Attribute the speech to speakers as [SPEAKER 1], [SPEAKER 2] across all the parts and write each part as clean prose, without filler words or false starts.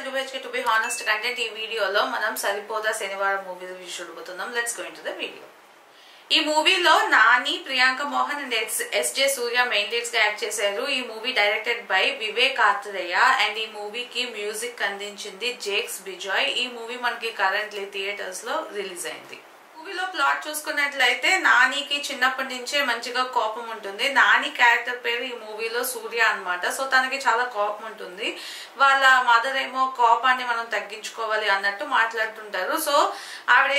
[SPEAKER 1] welcome to BHK to be honest content. ఈ వీడియోలో మనం సరిపోదా శనివారం మూవీ రివ్యూ చూడబోతున్నాం. Let's go into the video. ఈ మూవీలో Nani, Priyanka Mohan and SJ Suryah main leads గా యాక్ట్ చేశారు. ఈ movie directed by Vivek Athreya and ఈ మూవీకి మ్యూజిక్ అందించింది జేక్స్ బిజాయ్. ఈ మూవీ మనకి కరెంట్లీ థియేటర్స్ లో రిలీజ్ అయింది. మూవీలో ప్లాట్ చూసుకున్నట్లయితే నానికి చిన్నప్పటి నుంచే మంచిగా కోపం ఉంటుంది. నాని క్యారెక్టర్ పేరు ఈ మూవీలో సూర్య అన్నమాట. సో తనకి చాలా కోపం ఉంటుంది. వాళ్ళ మదర్ ఏమో కోపాన్ని మనం తగ్గించుకోవాలి అన్నట్టు మాట్లాడుతుంటారు. సో ఆవిడ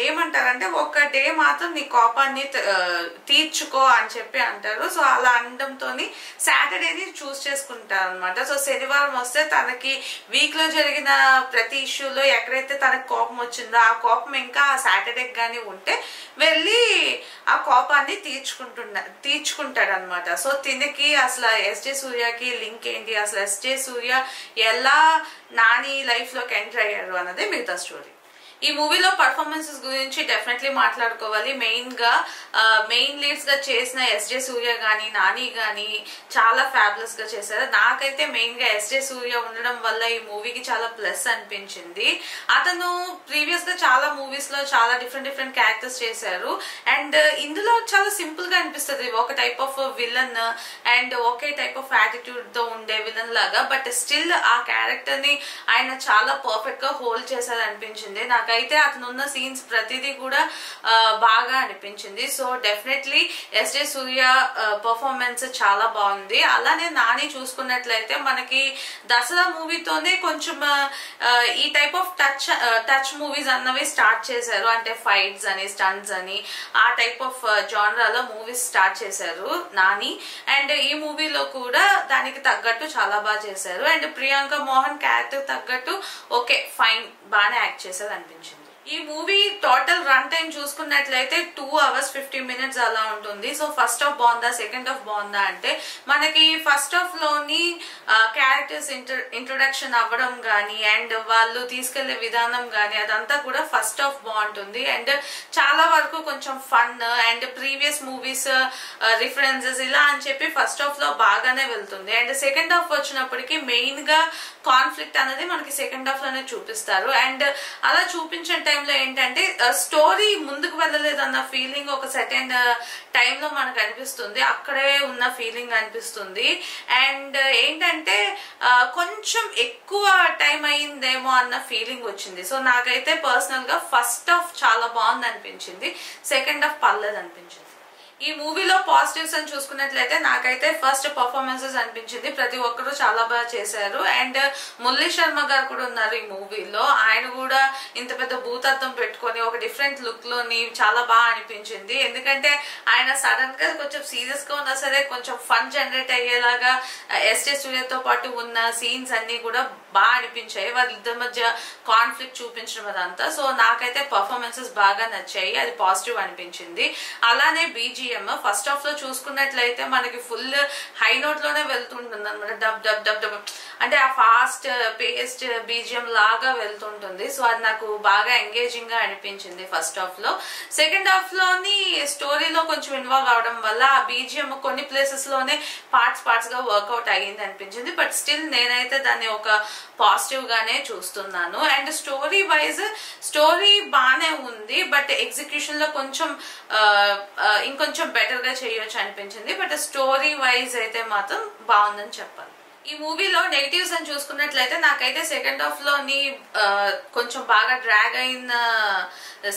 [SPEAKER 1] ఏమంటారంటే ఒక డే మాత్రం నీ కోపాన్ని తీర్చుకో అని చెప్పి అంటారు. సో అలా అనడంతో సాటర్డేని చూస్ చేసుకుంటారు అనమాట. సో శనివారం వస్తే తనకి వీక్ లో జరిగిన ప్రతి ఇష్యూలో ఎక్కడైతే తనకు కోపం వచ్చిందో ఆ కోపం ఇంకా ఆ సాటర్డే గానీ ఉంటే వెళ్ళి ఆ కోపాన్ని తీర్చుకుంటాడు అనమాట. సో తినకి అసలు ఎస్జే సూర్యకి లింక్ ఏంటి, అసలు ఎస్జే సూర్య ఎలా నాని లైఫ్ లోకి ఎంటర్ అయ్యారు అన్నదే మిగతా స్టోరీ. ఈ మూవీలో పర్ఫార్మెన్సెస్ గురించి డెఫినెట్లీ మాట్లాడుకోవాలి. మెయిన్ లీడ్స్ గా చేసిన ఎస్జే సూర్య గానీ నాని గానీ చాలా ఫ్యాబులస్ గా చేశారు. నాకైతే మెయిన్ గా ఎస్జే సూర్య ఉండడం వల్ల ఈ మూవీకి చాలా ప్లస్ అనిపించింది. అతను ప్రీవియస్ గా చాలా మూవీస్ లో చాలా డిఫరెంట్ క్యారెక్టర్స్ చేశారు అండ్ ఇందులో చాలా సింపుల్ గా అనిపిస్తుంది. ఒక type of villain and okay type of attitude తో ఉండే విలన్ లాగా, బట్ స్టిల్ ఆ క్యారెక్టర్ ని ఆయన చాలా పర్ఫెక్ట్ గా హోల్డ్ చేశారు అనిపించింది. నాకైతే అతను ఉన్న సీన్స్ ప్రతిదీ కూడా బాగా అనిపించింది. సో డెఫినెట్లీ ఎస్జే సూర్య పర్ఫార్మెన్స్ చాలా బాగుంది. అలానే నాని చూసుకున్నట్లయితే మనకి దసరా మూవీతోనే కొంచెం ఈ టైప్ ఆఫ్ టచ్ మూవీస్ అన్నవి స్టార్ట్ చేశారు. అంటే ఫైట్స్ అని, స్టంట్స్ అని ఆ టైప్ ఆఫ్ జానరాలో మూవీస్ స్టార్ట్ చేశారు నాని. అండ్ ఈ మూవీలో కూడా దానికి తగ్గట్టు చాలా బాగా చేశారు. అండ్ ప్రియాంక మోహన్ క్యారెక్టర్ తగ్గట్టు ఓకే ఫైన్ బాగానే యాక్ట్ చేశారు అనిపించింది. ఈ మూవీ టోటల్ రన్ టైం చూసుకున్నట్లయితే 2 hours 50 minutes అలా ఉంటుంది. సో ఫస్ట్ హాఫ్ బాగుందా, సెకండ్ హాఫ్ బాగుందా అంటే మనకి ఫస్ట్ హాఫ్ లోని క్యారెక్టర్స్ ఇంట్రొడక్షన్ అవ్వడం గానీ అండ్ వాళ్ళు తీసుకెళ్లే విధానం గానీ అదంతా కూడా ఫస్ట్ హాఫ్ బాగుంటుంది. అండ్ చాలా వరకు కొంచెం fun and previous movies references ఇలా అని చెప్పి ఫస్ట్ హాఫ్ లో బాగానే వెళ్తుంది. అండ్ సెకండ్ హాఫ్ వచ్చినప్పటికీ మెయిన్ గా కాన్ఫ్లిక్ట్ అనేది మనకి సెకండ్ హాఫ్ లోనే చూపిస్తారు. అండ్ అలా చూపించిన టైంలో ఏంటంటే స్టోరీ ముందుకు వెళ్ళలేదన్న ఫీలింగ్ ఒక సెకండ్ టైంలో మనకు అనిపిస్తుంది. అక్కడే ఉన్న ఫీలింగ్ అనిపిస్తుంది. అండ్ ఏంటంటే కొంచెం ఎక్కువ టైం అయిందేమో అన్న ఫీలింగ్ వచ్చింది. సో నాకైతే పర్సనల్ గా ఫస్ట్ హాఫ్ చాలా బాగుంది అనిపించింది, సెకండ్ హాఫ్ పర్లేదు అనిపించింది. ఈ మూవీలో పాజిటివ్స్ అని చూసుకున్నట్లయితే నాకైతే ఫస్ట్ పర్ఫార్మెన్సెస్ అనిపించింది. ప్రతి ఒక్కరు చాలా బాగా చేశారు. అండ్ మురళీ శర్మ గారు కూడా ఉన్నారు ఈ మూవీలో. ఆయన కూడా ఇంత పెద్ద భూతత్వం పెట్టుకొని ఒక డిఫరెంట్ లుక్ లోని చాలా బాగా అనిపించింది. ఎందుకంటే ఆయన సడన్ గా కొంచెం సీరియస్ గా ఉన్నా సరే కొంచెం ఫన్ జనరేట్ అయ్యేలాగా ఎస్జే సూర్యతో పాటు ఉన్న సీన్స్ అన్ని కూడా బాగా అనిపించాయి. వాళ్ళిద్దరి మధ్య కాన్ఫ్లిక్ట్ చూపించడం అదంతా. సో నాకైతే పర్ఫార్మెన్సెస్ బాగా నచ్చాయి, అది పాజిటివ్ అనిపించింది. అలానే బీజిఎం ఫస్ట్ హాఫ్ లో చూసుకున్నట్లయితే మనకి ఫుల్ హై నోట్ లోనే వెళ్తుంటుంది అనమాట. డబ్ డబ్ డబ్ డబ్ అంటే ఆ ఫాస్ట్ పేస్డ్ బీజిఎం లాగా వెళ్తుంటుంది. సో అది నాకు బాగా ఎంగేజింగ్ గా అనిపించింది ఫస్ట్ హాఫ్ లో. సెకండ్ హాఫ్ లోని స్టోరీలో కొంచెం ఇన్వాల్వ్ అవడం వల్ల ఆ బీజిఎం కొన్ని ప్లేసెస్ లోనే పార్ట్స్ గా వర్కౌట్ అయ్యింది అనిపించింది. బట్ స్టిల్ నేనైతే దాన్ని ఒక పాజిటివ్ గానే చూస్తున్నాను. అండ్ స్టోరీ వైజ్ స్టోరీ బానే ఉంది, బట్ ఎగ్జిక్యూషన్ లో కొంచెం ఇంకొంచెం బెటర్ గా చేయొచ్చు అనిపించింది. బట్ స్టోరీ వైజ్ అయితే మాత్రం బాగుందని చెప్పాలి. ఈ మూవీలో నెగటివ్స్ అని చూసుకున్నట్లయితే నాకైతే సెకండ్ హాఫ్ లోని కొంచెం బాగా డ్రాగ్ అయిన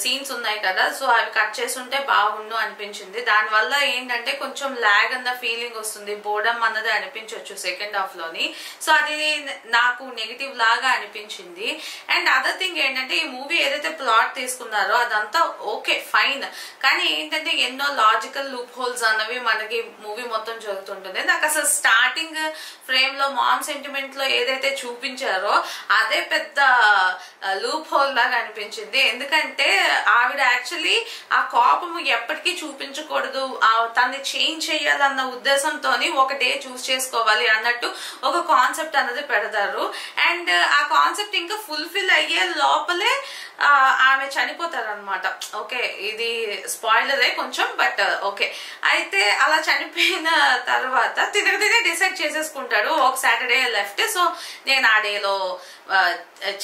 [SPEAKER 1] సీన్స్ ఉన్నాయి కదా, సో అవి కట్ చేస్తుంటే బాగుండు అనిపించింది. దానివల్ల ఏంటంటే కొంచెం లాగ్ అన్న ఫీలింగ్ వస్తుంది, బోర్డమ్ అన్నది అనిపించవచ్చు సెకండ్ హాఫ్ లోని. సో అది నాకు నెగిటివ్ లాగా అనిపించింది. అండ్ అదర్ థింగ్ ఏంటంటే ఈ మూవీ ఏదైతే ప్లాట్ తీసుకున్నారో అదంతా ఓకే ఫైన్, కానీ ఏంటంటే ఎన్నో లాజికల్ లూప్ హోల్స్ అన్నవి మనకి మూవీ మొత్తం జరుగుతుంటుంది. నాకు అసలు స్టార్టింగ్ ఫ్రేమ్ లో మామ్ సెంటిమెంట్ లో ఏదైతే చూపించారో అదే పెద్ద లూప్ హోల్ లాగా అనిపించింది. ఎందుకంటే ఆవిడ యాక్చువల్లీ ఆ కోపము ఎప్పటికీ చూపించకూడదు, తనని చేంజ్ చేయాలన్న ఉద్దేశంతో ఒక డే చూస్ చేసుకోవాలి అన్నట్టు ఒక కాన్సెప్ట్ అన్నది పెడతారు. అండ్ ఆ కాన్సెప్ట్ ఇంకా ఫుల్ఫిల్ అయ్యే లోపలే ఆమె చనిపోతారు అనమాట. ఓకే ఇది స్పాయిలరే కొంచెం, బట్ ఓకే. అయితే అలా చనిపోయిన తర్వాత తిరిగి డిసైడ్ చేసేసుకుంటాడు ఒక సాటర్డే లెఫ్ట్, సో నేను ఆ డేలో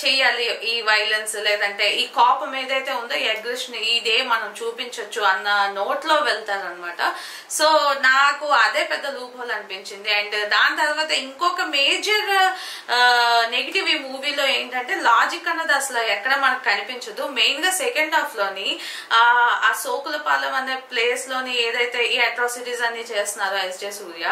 [SPEAKER 1] చేయాలి ఈ వైలెన్స్ లేదంటే ఈ కోపం ఏదైతే ఉందో ఈ అగ్రెషన్ ఇదే మనం చూపించవచ్చు అన్న నోట్లో వెళ్తారనమాట. సో నాకు అదే పెద్ద లూప్ హోల్ అనిపించింది. అండ్ దాని తర్వాత ఇంకొక మేజర్ నెగిటివ్ ఈ మూవీలో ఏంటంటే లాజిక్ అన్నది అసలు ఎక్కడ మనకు కనిపించదు. మెయిన్ గా సెకండ్ హాఫ్ లోని ఆ సోకులపాలెం అనే ప్లేస్ లోని ఏదైతే ఈ అట్రాసిటీస్ అన్ని చేస్తున్నారో ఎస్జే సూర్య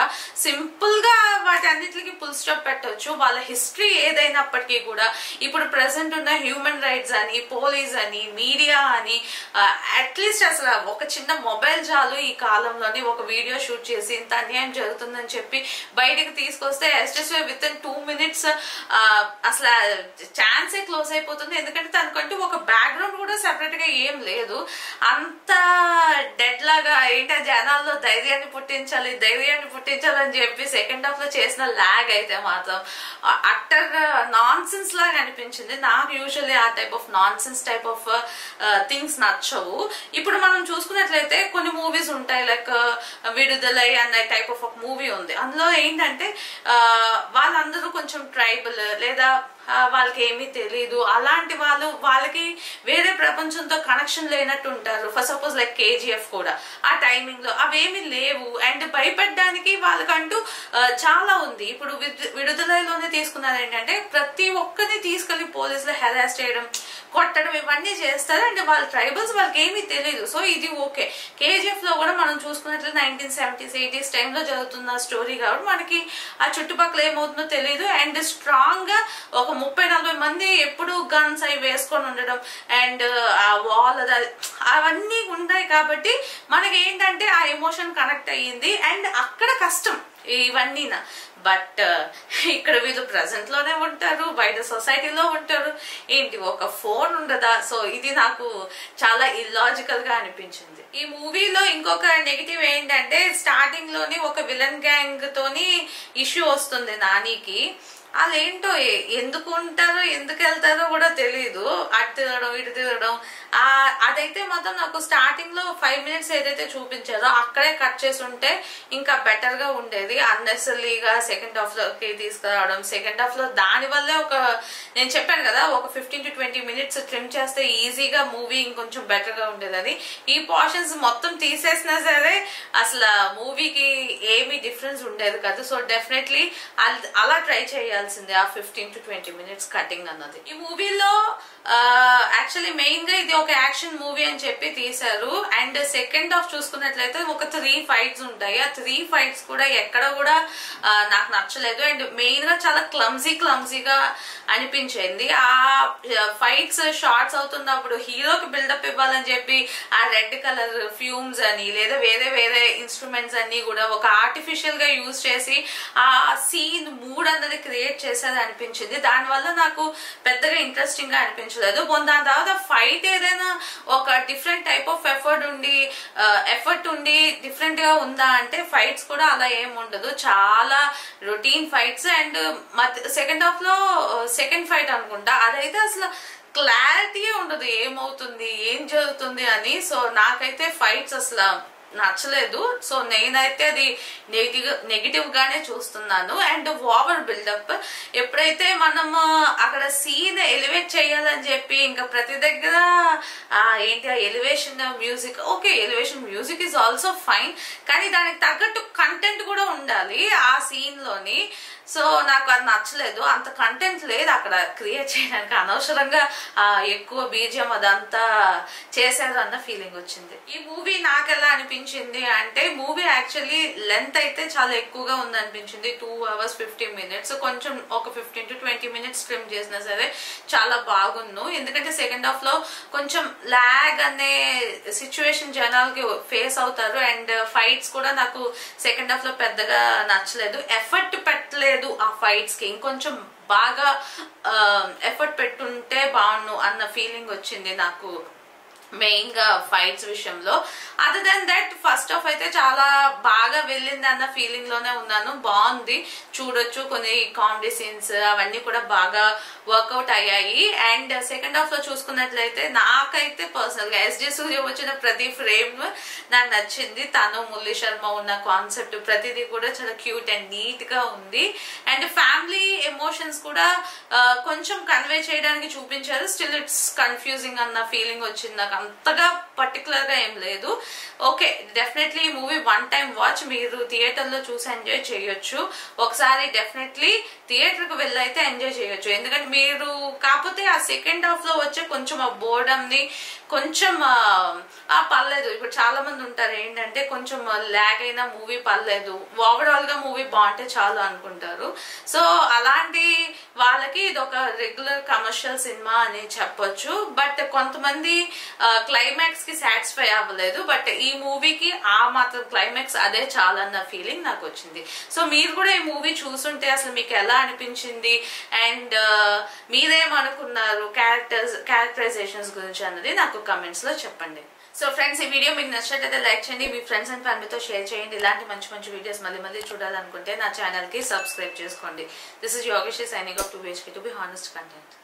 [SPEAKER 1] సింపుల్ గా వాటి అన్నిటికి ఫుల్ స్టాప్ పెట్టవచ్చు. వాళ్ళ హిస్టరీ ఏదైనప్పటికీ కూడా ఇప్పుడు ప్రెసెంట్ ఉన్న హ్యూమన్ రైట్స్ అని పోలీస్ అని మీడియా అని అట్లీస్ట్ అసలు ఒక చిన్న మొబైల్ చాలు ఈ కాలంలోని ఒక వీడియో షూట్ చేసి ఇంత అన్యాయం జరుగుతుందని చెప్పి బయటికి తీసుకొస్తే ఎస్జే విత్ ఇన్ 2 minutes అసలు ఛాన్సే క్లోజ్ అయిపోతుంది. ఎందుకంటే తనకంటూ ఒక బ్యాక్గ్రౌండ్ కూడా సెపరేట్ గా ఏం లేదు. అంత డెడ్ లాగా ఏంటి జనాల్లో ధైర్యాన్ని పుట్టించాలని చెప్పి సెకండ్ హాఫ్ లో చేసిన లాగ్ అయితే మాత్రం అట్టర్ నాన్ సెన్స్ లాగా అనిపించింది. నాకు యూజువల్లీ ఆ type of non sense type of things నచ్చవు. ఇప్పుడు మనం చూసుకున్నట్లయితే కొన్ని మూవీస్ ఉంటాయి లైక్ విడుదలై అన్న టైప్ ఆఫ్ ఒక మూవీ ఉంది. అందులో ఏంటంటే వాళ్ళందరూ కొంచెం ట్రైబల్ లేదా వాళ్ళకి ఏమీ తెలీదు, అలాంటి వాళ్ళకి వేరే ప్రపంచంతో కనెక్షన్ లేనట్టు ఉంటారు. ఫర్ సపోజ్ లైక్ కేజీఎఫ్ కూడా ఆ టైమింగ్ లో అవేమీ లేవు. అండ్ భయపడడానికి వాళ్ళకంటూ చాలా ఉంది. ఇప్పుడు విడుదలలోనే తీసుకున్నారు ఏంటంటే ప్రతి ఒక్కరిని తీసుకెళ్లి పోలీసులు హెరాస్ చేయడం, కొట్టడం ఇవన్నీ చేస్తారు. అండ్ వాళ్ళ ట్రైబల్స్ వాళ్ళకి ఏమీ తెలియదు. సో ఇది ఓకే. కేజీఎఫ్ లో కూడా మనం చూసుకున్నట్లయితే 1970s 80s టైంలో జరుగుతున్న స్టోరీ కాబట్టి మనకి ఆ చుట్టుపక్కల ఏమవుతుందో తెలియదు. అండ్ స్ట్రాంగ్ గా ఒక 30-40 మంది ఎప్పుడు గన్స్ అవి వేసుకొని ఉండడం అండ్ ఆ వాల్ అవన్నీ ఉన్నాయి కాబట్టి మనకి ఏంటంటే ఆ ఎమోషన్ కనెక్ట్ అయ్యింది. అండ్ అక్కడ కష్టం ఇవన్నీ. బట్ ఇక్కడ వీళ్ళు ప్రెసెంట్ లోనే ఉంటారు, బయట సొసైటీలో ఉంటారు, ఏంటి ఒక ఫోన్ ఉండదా? సో ఇది నాకు చాలా ఇల్లాజికల్ గా అనిపించింది. ఈ మూవీలో ఇంకొక నెగిటివ్ ఏంటంటే స్టార్టింగ్ లోని ఒక విలన్ గ్యాంగ్ తోని ఇష్యూ వస్తుంది నానికి. అదేంటో ఎందుకు ఉంటారో ఎందుకు వెళ్తారో కూడా తెలీదు. అటు తిరగడం ఇటు తిరగడం అదైతే మాత్రం నాకు స్టార్టింగ్ లో 5 minutes ఏదైతే చూపించారో అక్కడే కట్ చేసి ఉంటే ఇంకా బెటర్ గా ఉండేది. అన్నెసరీగా సెకండ్ హాఫ్ లోకి తీసుకురావడం, సెకండ్ హాఫ్ లో దాని వల్లే నేను చెప్పాను కదా ఒక 15 to 20 minutes ట్రిమ్ చేస్తే ఈజీగా మూవీ ఇంకొంచెం బెటర్ గా ఉండేదని. ఈ పోర్షన్స్ మొత్తం తీసేసినా సరే అసలు మూవీకి ఏమీ డిఫరెన్స్ ఉండేది కాదు. సో డెఫినెట్లీ అలా ట్రై చేయాల్సిందే ఆ 15 to 20 minutes కటింగ్ అన్నది. ఈ మూవీలో యాక్చువల్లీ మెయిన్ గా ఇది ఒక యాక్షన్ మూవీ అని చెప్పి తీశారు. అండ్ సెకండ్ హాఫ్ చూసుకున్నట్లయితే ఒక 3 fights ఉంటాయి. ఆ 3 fights కూడా ఎక్కడ కూడా నాకు నచ్చలేదు. అండ్ మెయిన్ గా చాలా క్లమ్జీగా అనిపించింది. ఆ ఫైట్స్ షార్ట్స్ అవుతున్నప్పుడు హీరోకి బిల్డప్ ఇవ్వాలని చెప్పి ఆ రెడ్ కలర్ ఫ్యూమ్స్ అని లేదా వేరే ఇన్స్ట్రుమెంట్స్ అన్ని కూడా ఒక ఆర్టిఫిషియల్ గా యూజ్ చేసి ఆ సీన్ మూడ్ అన్నది క్రియేట్ చేసేది అనిపించింది. దానివల్ల నాకు పెద్దగా ఇంట్రెస్టింగ్ గా అనిపించలేదు. దాని తర్వాత ఫైట్ ఏదైనా ఒక డిఫరెంట్ టైప్ ఆఫ్ ఎఫర్ట్ ఉండి డిఫరెంట్ గా ఉందా అంటే ఫైట్స్ కూడా అలా ఏం ఉండదు. చాలా routine fights. And second half లో సెకండ్ ఫైట్ అనుకుంటా అదైతే అసలు క్లారిటీ ఉండదు ఏమవుతుంది ఏం జరుగుతుంది అని. సో నాకైతే ఫైట్స్ అసలు నచ్చలేదు. సో నేనైతే అది నెగిటివ్ గానే చూస్తున్నాను. అండ్ ఓవర్ బిల్డప్ ఎప్పుడైతే మనము అక్కడ సీన్ ఎలివేట్ చేయాలని చెప్పి ఇంకా ప్రతి దగ్గర ఏంటి ఆ elevation music, okay elevation music is also fine, కానీ దానికి తగ్గట్టు కంటెంట్ కూడా ఉండాలి ఆ సీన్ లోని. సో నాకు అది నచ్చలేదు. అంత కంటెంట్ లేదు అక్కడ క్రియేట్ చేయడానికి. అనవసరంగా ఎక్కువ బీజియం అదంతా చేశారు అన్న ఫీలింగ్ వచ్చింది. ఈ మూవీ నాకు ఎలా అనిపించింది అంటే మూవీ యాక్చువల్లీ లెంత్ అయితే చాలా ఎక్కువగా ఉంది అనిపించింది. 2 hours 50 minutes. కొంచెం ఒక 15 to 20 minutes స్ట్రిమ్ చేసినా సరే చాలా బాగుండు. ఎందుకంటే సెకండ్ హాఫ్ లో కొంచెం లాగ్ అనే సిచ్యువేషన్ జనాలకి ఫేస్ అవుతారు. అండ్ ఫైట్స్ కూడా నాకు సెకండ్ హాఫ్ లో పెద్దగా నచ్చలేదు. ఎఫర్ట్ పెట్టలేదు ఆ ఫైట్స్ కి. ఇంకొంచెం బాగా ఎఫర్ట్ పెట్టుంటే బాగుండు అన్న ఫీలింగ్ వచ్చింది నాకు మెయిన్ గా ఫైట్స్ విషయంలో. Other than that first half అయితే చాలా బాగా వెళ్ళింది అన్న ఫీలింగ్ లోనే ఉన్నాను. బాగుంది, చూడొచ్చు. కొన్ని కామెడీ సీన్స్ అవన్నీ కూడా బాగా వర్కౌట్ అయ్యాయి. అండ్ సెకండ్ హాఫ్ లో చూసుకున్నట్లయితే నాకైతే పర్సనల్ గా ఎస్జే సూర్య వచ్చిన ప్రతి ఫ్రేమ్ నాకు నచ్చింది. తను మురళీ శర్మ ఉన్న కాన్సెప్ట్ ప్రతిదీ కూడా చాలా క్యూట్ అండ్ నీట్ గా ఉంది. అండ్ ఫ్యామిలీ ఎమోషన్స్ కూడా కొంచెం కన్వే చేయడానికి చూపించారు. స్టిల్ ఇట్స్ కన్ఫ్యూజింగ్ అన్న ఫీలింగ్ వచ్చింది నాకు. అంతగా పర్టికులర్ గా ఏం లేదు. ఓకే, డెఫినెట్లీ ఈ మూవీ వన్ టైం వాచ్. మీరు థియేటర్ లో చూసి ఎంజాయ్ చేయొచ్చు. ఒకసారి డెఫినెట్లీ థియేటర్ కు వెళ్ళైతే ఎంజాయ్ చేయొచ్చు. ఎందుకంటే మీరు కాకపోతే ఆ సెకండ్ హాఫ్ లో వచ్చే కొంచెం ఆ బోర్డమ్ ని కొంచెం పర్లేదు. ఇప్పుడు చాలా మంది ఉంటారు ఏంటంటే కొంచెం ల్యాగ్ అయినా మూవీ పర్లేదు, ఓవరాల్ గా మూవీ బాగుంటే చాలు అనుకుంటారు. సో అలాంటి వాళ్ళకి ఇది ఒక రెగ్యులర్ కమర్షియల్ సినిమా అని చెప్పొచ్చు. బట్ కొంతమంది క్లైమాక్స్ కి సాటిస్ఫై అవ్వలేదు. బట్ ఈ మూవీకి ఆ మాత్రం క్లైమాక్స్ అదే చాలన్న ఫీలింగ్ నాకు వచ్చింది. సో మీరు కూడా ఈ మూవీ చూసుంటే అసలు మీకు ఎలా అనిపించింది అండ్ మీరేమనుకున్నారు క్యారెక్టరైజేషన్స్ గురించి అన్నది నాకు కమెంట్స్ లో చెప్పండి. సో ఫ్రెండ్స్, ఈ వీడియో మీకు నచ్చినట్లయితే లైక్ చేయండి, మీ ఫ్రెండ్స్ అండ్ ఫ్యామిలీతో షేర్ చేయండి. ఇలాంటి మంచి మంచి వీడియోస్ మళ్ళీ చూడాలనుకుంటే నా ఛానల్ కి సబ్స్క్రైబ్ చేసుకోండి. This is Yogesh signing off to be honest content.